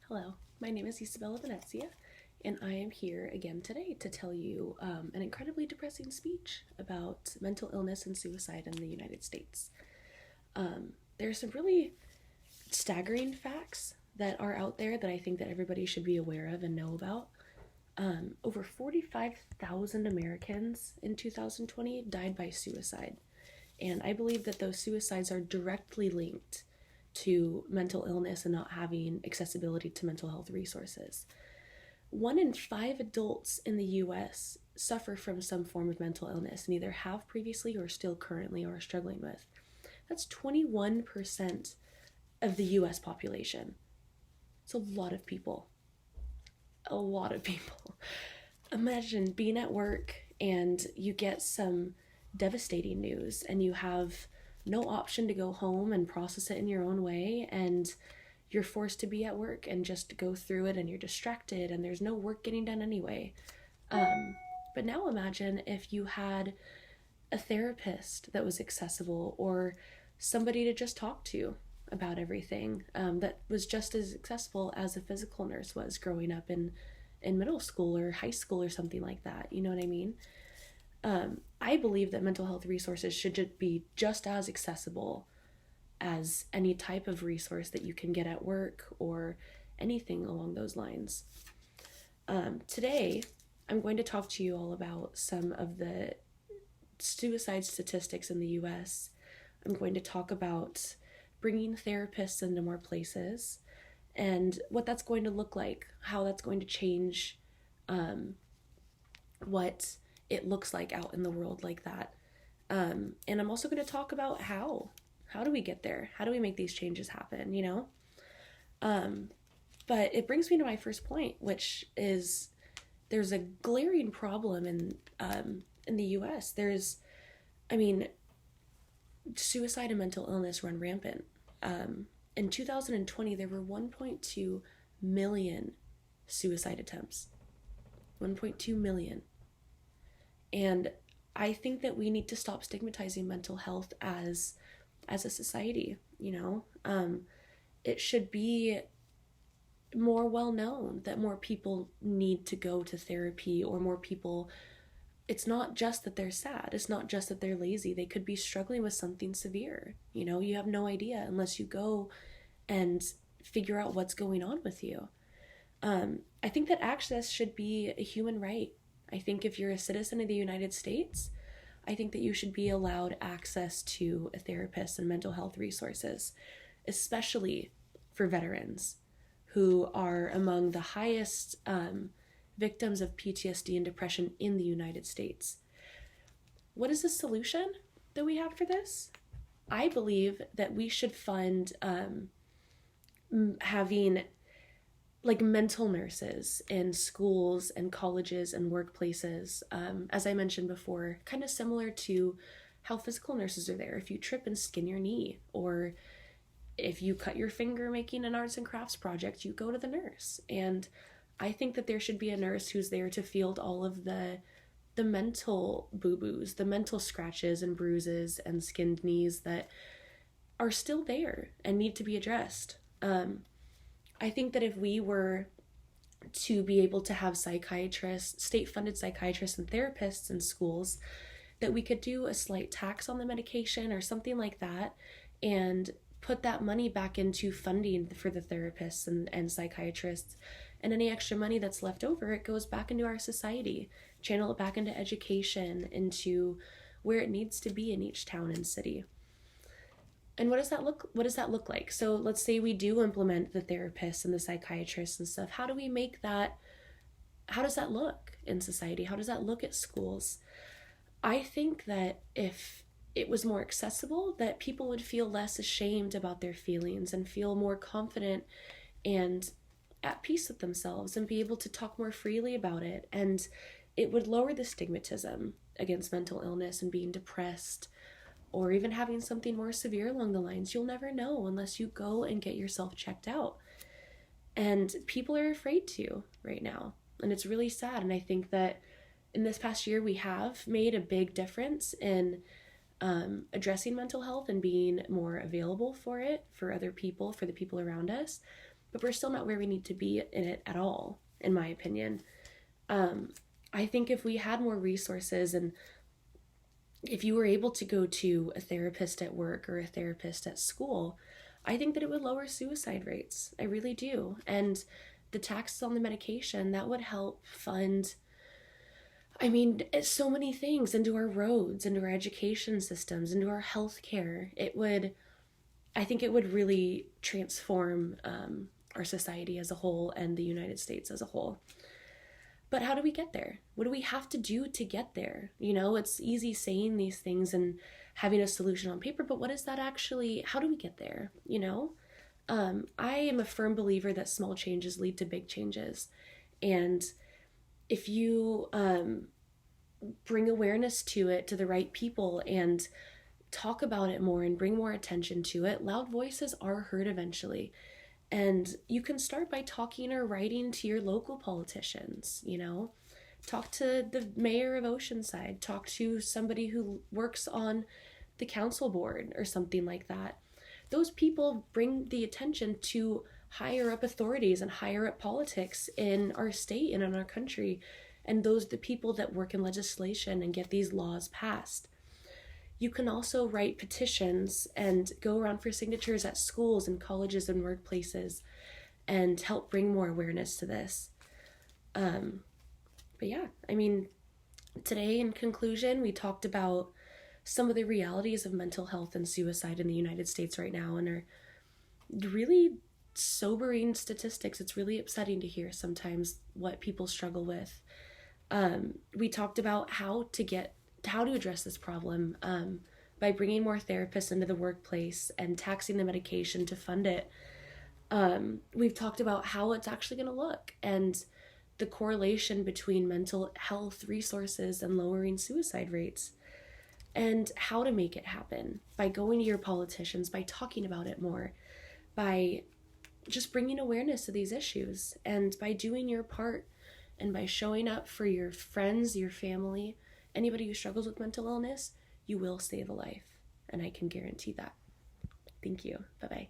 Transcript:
Hello, my name is Isabella Venezia, and I am here again today to tell you an incredibly depressing speech about mental illness and suicide in the United States. There are some really staggering facts that are out there that I think that everybody should be aware of and know about. Over 45,000 Americans in 2020 died by suicide, and I believe that those suicides are directly linked to mental illness and not having accessibility to mental health resources. 1 in 5 adults in the US suffer from some form of mental illness and either have previously or still currently are struggling with. That's 21% of the US population. It's a lot of people. A lot of people. Imagine being at work and you get some devastating news and you have no option to go home and process it in your own way, and you're forced to be at work and just go through it, and you're distracted and there's no work getting done anyway. But now imagine if you had a therapist that was accessible, or somebody to just talk to about everything, that was just as accessible as a physical nurse was growing up in middle school or high school or something like that. You know what I mean? I believe that mental health resources should be just as accessible as any type of resource that you can get at work or anything along those lines. Today, I'm going to talk to you all about some of the suicide statistics in the US. I'm going to talk about bringing therapists into more places and what that's going to look like, how that's going to change what it looks like out in the world like that. And I'm also going to talk about how do we get there? How do we make these changes happen, you know? But it brings me to my first point, which is there's a glaring problem in the US. Suicide and mental illness run rampant. In 2020, there were 1.2 million suicide attempts. 1.2 million. And I think that we need to stop stigmatizing mental health as a society, you know? It should be more well known that more people need to go to therapy, or more people, it's not just that they're sad, it's not just that they're lazy, they could be struggling with something severe. You know, you have no idea unless you go and figure out what's going on with you. I think that access should be a human right. I think if you're a citizen of the United States, I think that you should be allowed access to a therapist and mental health resources, especially for veterans who are among the highest victims of PTSD and depression in the United States. What is the solution that we have for this? I believe that we should fund having mental nurses in schools and colleges and workplaces. As I mentioned before, kind of similar to how physical nurses are there. If you trip and skin your knee, or if you cut your finger making an arts and crafts project, you go to the nurse. And I think that there should be a nurse who's there to field all of the mental boo-boos, the mental scratches and bruises and skinned knees that are still there and need to be addressed. I think that if we were to be able to have psychiatrists, state-funded psychiatrists and therapists in schools, that we could do a slight tax on the medication or something like that, and put that money back into funding for the therapists and psychiatrists, and any extra money that's left over, it goes back into our society, channel it back into education, into where it needs to be in each town and city. And what does that look like? So let's say we do implement the therapists and the psychiatrists and stuff. How does that look in society? How does that look at schools? I think that if it was more accessible, that people would feel less ashamed about their feelings and feel more confident and at peace with themselves and be able to talk more freely about it. And it would lower the stigmatism against mental illness and being depressed, or even having something more severe along the lines. You'll never know unless you go and get yourself checked out. And people are afraid to right now. And it's really sad. And I think that in this past year, we have made a big difference in addressing mental health and being more available for it, for other people, for the people around us. but we're still not where we need to be in it at all, in my opinion. I think if we had more resources, and if you were able to go to a therapist at work or a therapist at school, I think that it would lower suicide rates. I really do. And the taxes on the medication, that would help fund, I mean, so many things, into our roads, into our education systems, into our healthcare. I think it would really transform our society as a whole and the United States as a whole. But how do we get there? What do we have to do to get there? You know, it's easy saying these things and having a solution on paper, but what is that actually? How do we get there? You know, I am a firm believer that small changes lead to big changes. And if you bring awareness to it, to the right people, and talk about it more and bring more attention to it, loud voices are heard eventually. And you can start by talking or writing to your local politicians, you know. Talk to the mayor of Oceanside, talk to somebody who works on the council board or something like that. Those people bring the attention to higher up authorities and higher up politics in our state and in our country. And those are the people that work in legislation and get these laws passed. You can also write petitions and go around for signatures at schools and colleges and workplaces and help bring more awareness to this. But yeah, I mean, today in conclusion, we talked about some of the realities of mental health and suicide in the United States right now, and are really sobering statistics. It's really upsetting to hear sometimes what people struggle with. We talked about how to address this problem by bringing more therapists into the workplace and taxing the medication to fund it. We've talked about how it's actually going to look and the correlation between mental health resources and lowering suicide rates, and how to make it happen by going to your politicians, by talking about it more, by just bringing awareness to these issues, and by doing your part, and by showing up for your friends, your family, anybody who struggles with mental illness. You will save a life, and I can guarantee that. Thank you. Bye-bye.